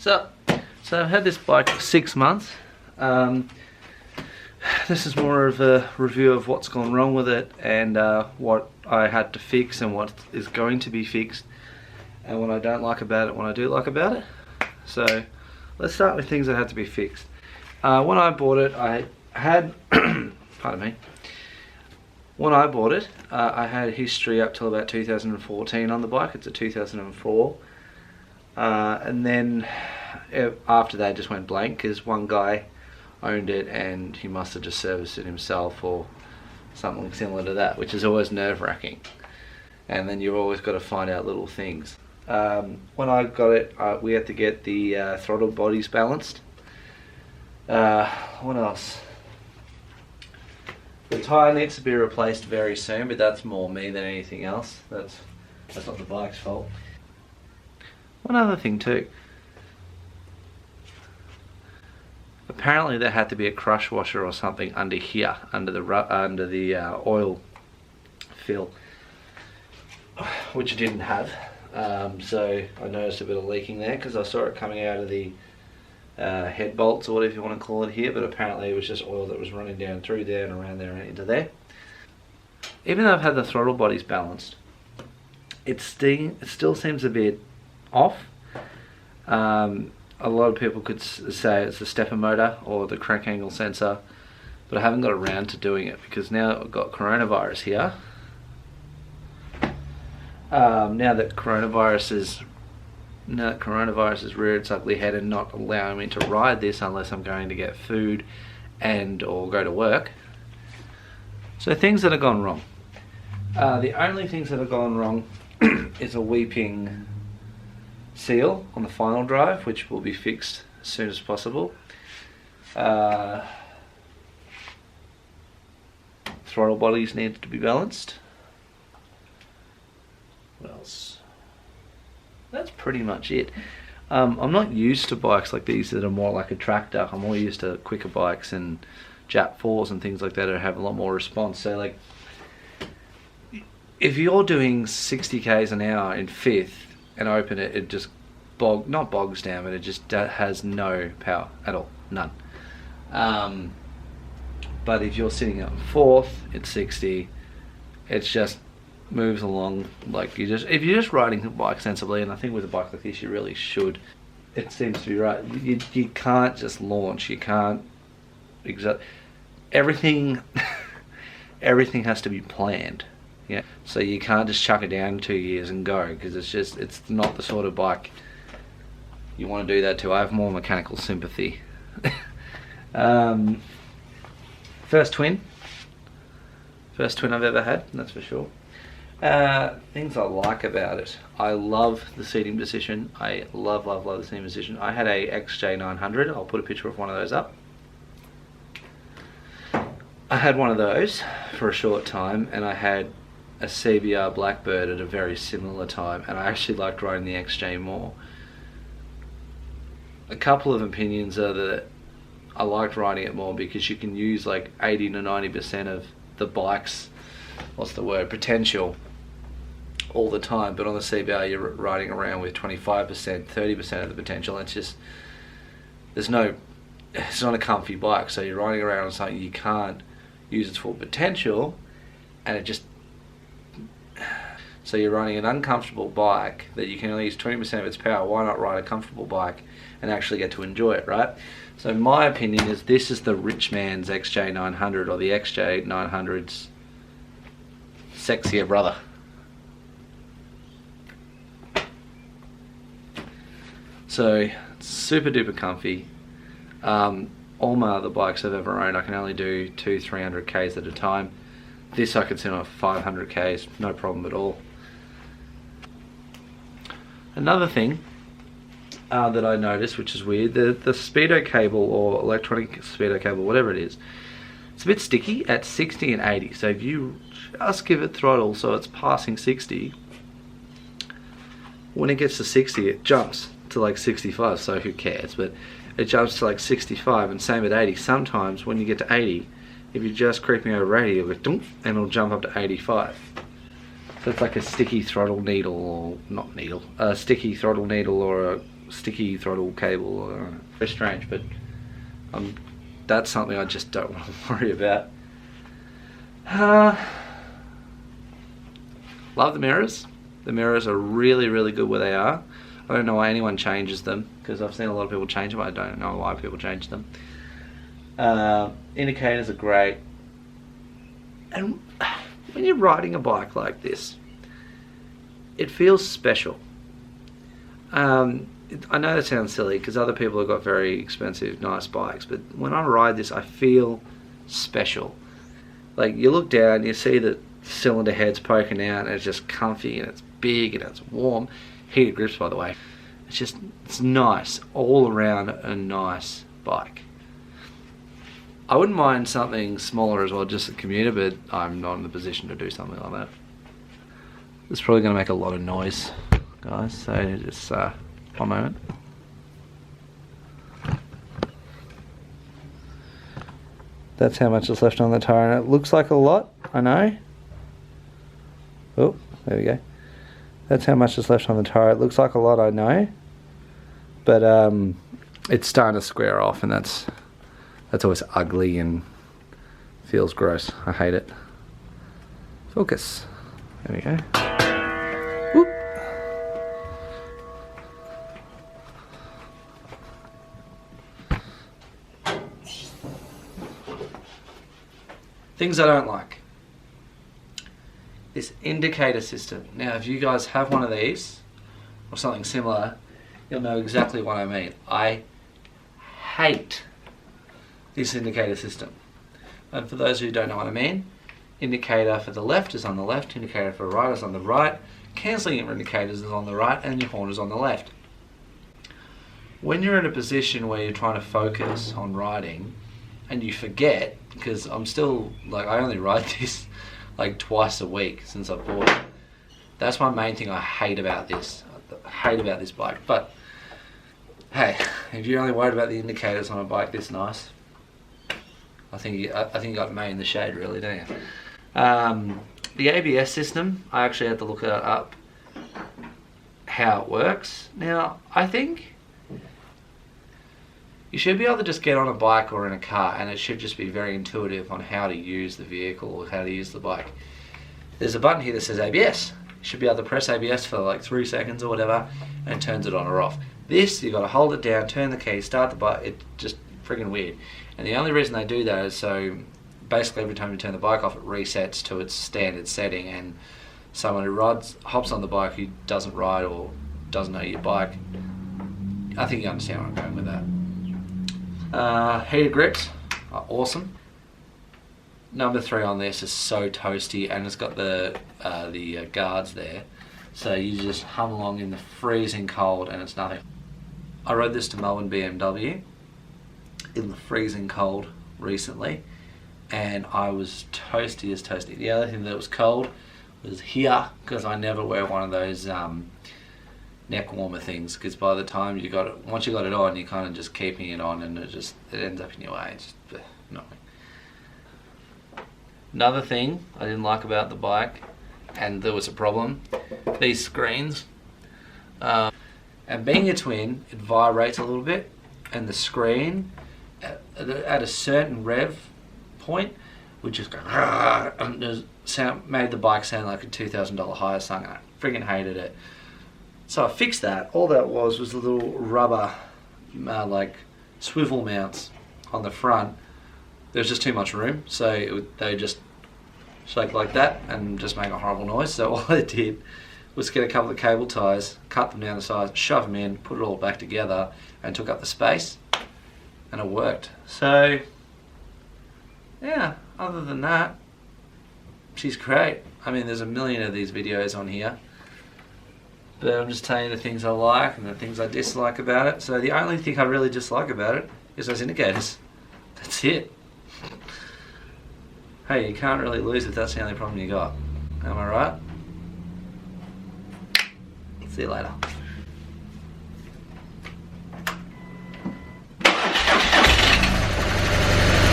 So I've had this bike for 6 months. This is more of a review of what's gone wrong with it and what I had to fix and what is going to be fixed and what I don't like about it, what I do like about it. So let's start with things that had to be fixed. When I bought it, I had, pardon me, when I bought it, I had history up till about 2014 on the bike. It's a 2004. And then after that, it just went blank because one guy owned it and he must have just serviced it himself or something similar to that, which is always nerve-wracking. And then you've always got to find out little things. When I got it, we had to get the throttle bodies balanced. What else? The tyre needs to be replaced very soon, but that's more me than anything else. That's not the bike's fault. One other thing too. Apparently there had to be a crush washer or something under here, under the oil fill, which it didn't have. So I noticed a bit of leaking there because I saw it coming out of the head bolts or whatever you want to call it here, but apparently it was just oil that was running down through there and around there and into there. Even though I've had the throttle bodies balanced, it still seems a bit off. A lot of people could say it's the stepper motor or the crank angle sensor, but I haven't got around to doing it because now I've got coronavirus here. Now that coronavirus is reared its ugly head and not allowing me to ride this unless I'm going to get food and or go to work. So things that have gone wrong. The only things that have gone wrong is a weeping seal on the final drive, which will be fixed as soon as possible. Throttle bodies need to be balanced. What else? That's pretty much it. I'm not used to bikes like these that are more like a tractor. I'm more used to quicker bikes and Jap 4s and things like that that have a lot more response. So like, if you're doing 60 k's an hour in fifth and open it, it just not bogs down, but it just has no power at all, none. But if you're sitting up fourth, it's 60. It's just moves along like if you're just riding the bike sensibly, and I think with a bike like this you really should. It seems to be right. You can't just launch. You can't everything has to be planned. Yeah. So you can't just chuck it down in 2 years and go, because it's not the sort of bike you want to do that to. I have more mechanical sympathy. First twin I've ever had, that's for sure. Things I like about it. I love the seating position. I love the seating position. I had a XJ900. I'll put a picture of one of those up. I had one of those for a short time, and I had a CBR Blackbird at a very similar time, and I actually liked riding the XJ more. A couple of opinions are that I liked riding it more because you can use like 80 to 90% of the bike's, potential all the time, but on the CBR you're riding around with 25%, 30% of the potential. It's just, it's not a comfy bike, so you're riding around on something you can't use its full potential, and so you're riding an uncomfortable bike that you can only use 20% of its power. Why not ride a comfortable bike and actually get to enjoy it, right? So my opinion is this is the rich man's XJ900, or the XJ900's sexier brother. So super duper comfy. All my other bikes I've ever owned, I can only do 200-300 k's at a time. This I can sit on 500 k's, no problem at all. Another thing that I noticed, which is weird, the speedo cable or electronic speedo cable, whatever it is, it's a bit sticky at 60 and 80. So if you just give it throttle so it's passing 60, when it gets to 60 it jumps to like 65, so who cares, but it jumps to like 65, and same at 80. Sometimes when you get to 80, if you're just creeping over 80, it'll go dunk, and it'll jump up to 85. So it's like a sticky throttle needle, or not needle, a sticky throttle needle or a sticky throttle cable. Very strange, but that's something I just don't want to worry about. Love the mirrors. The mirrors are really, really good where they are. I don't know why anyone changes them, because I've seen a lot of people change them. I don't know why people change them. Indicators are great. And when you're riding a bike like this, it feels special. I know that sounds silly because other people have got very expensive, nice bikes, but when I ride this, I feel special. Like, you look down, you see that cylinder head's poking out, and it's just comfy, and it's big, and it's warm. Heated grips, by the way. It's nice, all around a nice bike. I wouldn't mind something smaller as well, just a commuter, but I'm not in the position to do something like that. It's probably going to make a lot of noise, guys, so just one moment. That's how much is left on the tire, and it looks like a lot, I know. Oh, there we go. That's how much is left on the tire. It looks like a lot, I know, but it's starting to square off, and that's always ugly and feels gross. I hate it. Focus. There we go. Whoop. Things I don't like. This indicator system. Now, if you guys have one of these or something similar, you'll know exactly what I mean. I hate this indicator system. And for those who don't know what I mean, indicator for the left is on the left, indicator for the right is on the right, cancelling indicators is on the right, and your horn is on the left. When you're in a position where you're trying to focus on riding and you forget, because I'm still, like, I only ride this like twice a week since I bought it. That's my main thing I hate about this. I hate about this bike. But hey, if you're only worried about the indicators on a bike this nice, I think you got me in the shade, really, don't you? The ABS system, I actually had to look it up how it works. Now, I think you should be able to just get on a bike or in a car, and it should just be very intuitive on how to use the vehicle or how to use the bike. There's a button here that says ABS. You should be able to press ABS for like 3 seconds or whatever, and it turns it on or off. This, you've got to hold it down, turn the key, start the bike. It's just friggin' weird. And the only reason they do that is so basically every time you turn the bike off, it resets to its standard setting, and someone who hops on the bike who doesn't ride or doesn't know your bike, I think you understand where I'm going with that. Heated grips are awesome. Number 3 on this is so toasty, and it's got the guards there, so you just hum along in the freezing cold and it's nothing. I rode this to Melbourne BMW in the freezing cold recently, and I was toasty as toasty. The other thing that was cold was here, because I never wear one of those neck warmer things, because by the time you got it, once you got it on, you're kind of just keeping it on, and it ends up in your way. It's just annoying. Another thing I didn't like about the bike, and there was a problem, these screens, and being a twin, it vibrates a little bit, and the screen at a certain rev point would just go, and made the bike sound like a $2,000 hire song, and I friggin' hated it. So I fixed that. All that was the little rubber like swivel mounts on the front. There was just too much room, so they just shake like that and just make a horrible noise. So all I did was get a couple of cable ties, cut them down to size, shove them in, put it all back together, and took up the space, and it worked. So yeah, other than that, she's great. I mean, there's a million of these videos on here, but I'm just telling you the things I like and the things I dislike about it. So the only thing I really dislike about it is those indicators. That's it. Hey, you can't really lose if that's the only problem you got. Am I right? See you later.